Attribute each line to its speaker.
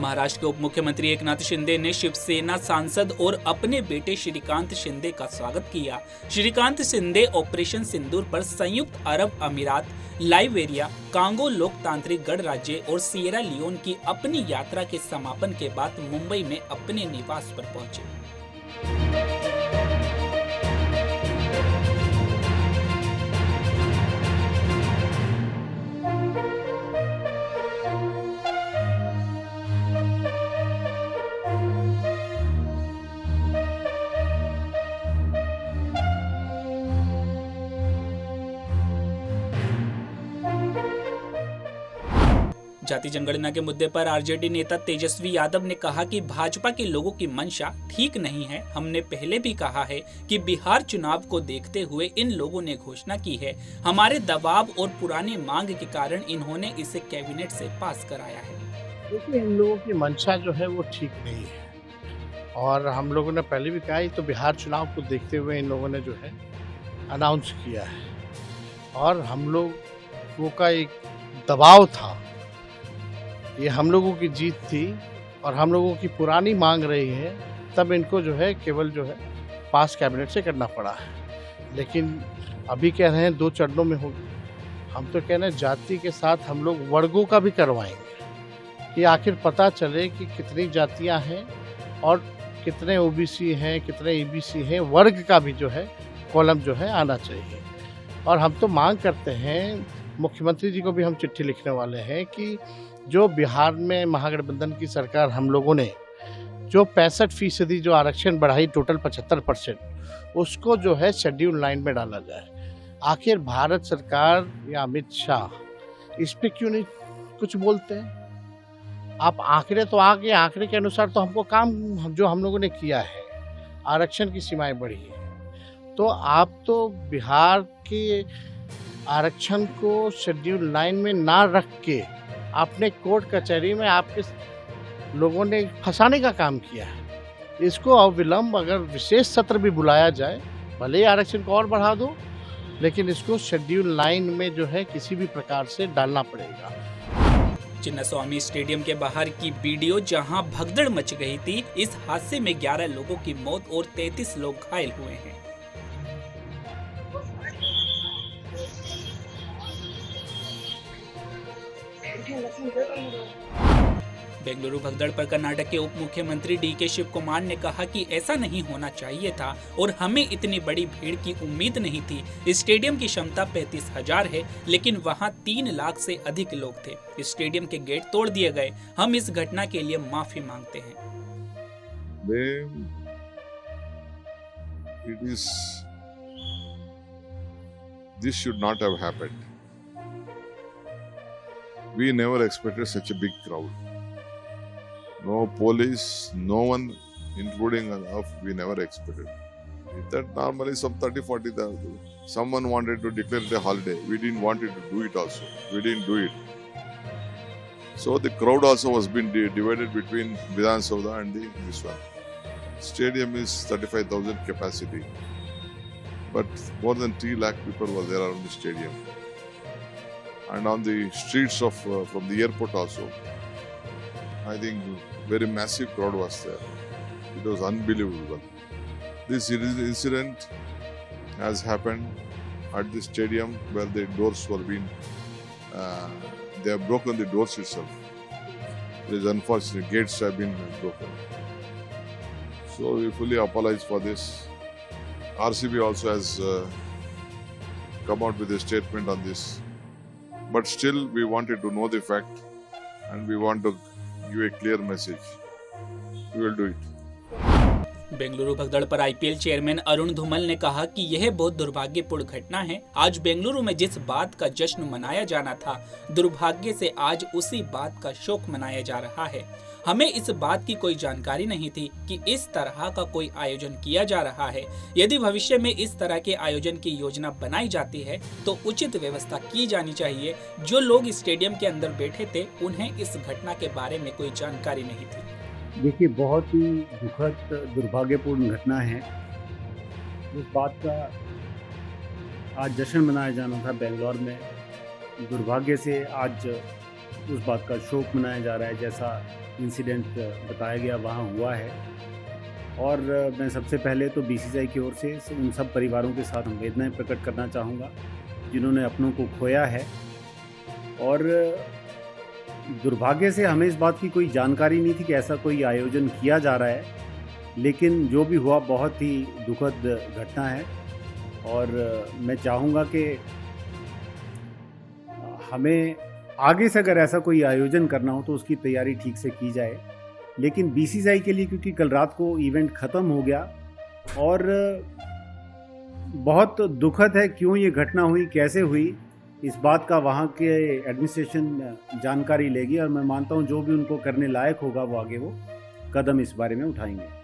Speaker 1: महाराष्ट्र के उप मुख्यमंत्री एकनाथ शिंदे ने शिवसेना सांसद और अपने बेटे श्रीकांत शिंदे का स्वागत किया। श्रीकांत शिंदे ऑपरेशन सिंदूर पर संयुक्त अरब अमीरात, लाइबेरिया, कांगो लोकतांत्रिक गणराज्य और सिएरा लियोन की अपनी यात्रा के समापन के बाद मुंबई में अपने निवास पर पहुंचे। जाति जनगणना के मुद्दे पर आरजेडी नेता तेजस्वी यादव ने कहा कि भाजपा के लोगों की मंशा ठीक नहीं है। हमने पहले भी कहा है कि बिहार चुनाव को देखते हुए इन लोगों ने घोषणा की है। हमारे दबाव और पुरानी मांग के कारण इन्होंने इसे कैबिनेट से पास कराया है।
Speaker 2: देखिए, इन लोगों की मंशा जो है वो ठीक नहीं है और हम लोगों ने पहले भी कहा तो बिहार चुनाव को देखते हुए इन लोगों ने जो है अनाउंस किया है और हम लोगों का एक दबाव था। ये हम लोगों की जीत थी और हम लोगों की पुरानी मांग रही है, तब इनको जो है केवल जो है पास कैबिनेट से करना पड़ा है। लेकिन अभी कह रहे हैं 2 चरणों में होगी। हम तो कह रहे हैं जाति के साथ हम लोग वर्गों का भी करवाएंगे कि आखिर पता चले कि कितनी जातियां हैं और कितने ओबीसी हैं, कितने ईबीसी हैं। वर्ग का भी जो है कॉलम जो है आना चाहिए। और हम तो मांग करते हैं, मुख्यमंत्री जी को भी हम चिट्ठी लिखने वाले हैं कि जो बिहार में महागठबंधन की सरकार हम लोगों ने जो 65% जो आरक्षण बढ़ाई, टोटल 75%, उसको जो है शेड्यूल 9 में डाला जाए। आखिर भारत सरकार या अमित शाह इस पे क्यों नहीं कुछ बोलते हैं? आप आंकड़े तो आगे आंकड़े के अनुसार तो हमको काम जो हम लोगों ने किया है, आरक्षण की सीमाएं बढ़ी है, तो आप तो बिहार के आरक्षण को शेड्यूल 9 में ना रख के आपने कोर्ट कचहरी में आपके लोगों ने फंसाने का काम किया है। इसको अविलंब अगर विशेष सत्र भी बुलाया जाए, भले ही आरक्षण को और बढ़ा दो, लेकिन इसको शेड्यूल 9 में जो है किसी भी प्रकार से डालना पड़ेगा।
Speaker 1: चिन्नास्वामी स्टेडियम के बाहर की वीडियो जहां भगदड़ मच गई थी। इस हादसे में 11 लोगों की मौत और 33 लोग घायल हुए हैं। बेंगलुरु भगदड़ पर कर्नाटक के उप मुख्यमंत्री डीके शिव कुमार ने कहा कि ऐसा नहीं होना चाहिए था और हमें इतनी बड़ी भीड़ की उम्मीद नहीं थी। स्टेडियम की क्षमता 35,000 है, लेकिन वहां 3 लाख से अधिक लोग थे। स्टेडियम के गेट तोड़ दिए गए। हम इस घटना के लिए माफी मांगते हैं।
Speaker 3: This should not have happened. We never expected such a big crowd. No police, no one, including us, we never expected. That normally some 30-40, someone wanted to declare it a holiday. We didn't want it to do it also. We didn't do it. So the crowd also was being divided between Vidhan Sabha and this one. Stadium is 35,000 capacity. But more than 3 lakh people were there around the stadium. And on the streets of from the airport also, I think very massive crowd was there. It was unbelievable. This incident has happened at the stadium where the doors were being, they have broken the doors itself. It is unfortunate, gates have been broken. So we fully apologize for this. RCB also has come out with a statement on this. But still we wanted to know the fact and we want to give a clear message. We will do it.
Speaker 1: Bengaluru भगदड़ पर IPL chairman Arun Dhumal ने कहा कि यह बहुत दुर्भाग्यपूर्ण घटना है। आज बेंगलुरु में जिस बात का जश्न मनाया जाना था, दुर्भाग्य से आज उसी बात का शोक मनाया जा रहा है। हमें इस बात की कोई जानकारी नहीं थी कि इस तरह का कोई आयोजन किया जा रहा है। यदि भविष्य में इस तरह के आयोजन की योजना बनाई जाती है तो उचित व्यवस्था की जानी चाहिए। जो लोग स्टेडियम के अंदर बैठे थे, उन्हें इस घटना के बारे में कोई जानकारी नहीं थी।
Speaker 4: देखिए, बहुत ही दुखद दुर्भाग्यपूर्ण घटना है। इस बात का आज जश्न मनाया जाना था बेंगलोर में। दुर्भाग्य से आज उस बात का शोक मनाया जा रहा है जैसा इंसिडेंट बताया गया वहाँ हुआ है। और मैं सबसे पहले तो बीसीसीआई की ओर से उन सब परिवारों के साथ संवेदनाएं प्रकट करना चाहूँगा जिन्होंने अपनों को खोया है। और दुर्भाग्य से हमें इस बात की कोई जानकारी नहीं थी कि ऐसा कोई आयोजन किया जा रहा है, लेकिन जो भी हुआ बहुत ही दुखद घटना है। और मैं चाहूँगा कि हमें आगे से अगर ऐसा कोई आयोजन करना हो तो उसकी तैयारी ठीक से की जाए। लेकिन बीसीसीआई के लिए, क्योंकि कल रात को इवेंट ख़त्म हो गया और बहुत दुखद है क्यों ये घटना हुई, कैसे हुई, इस बात का वहाँ के एडमिनिस्ट्रेशन जानकारी लेगी और मैं मानता हूँ जो भी उनको करने लायक होगा वो आगे वो कदम इस बारे में उठाएंगे।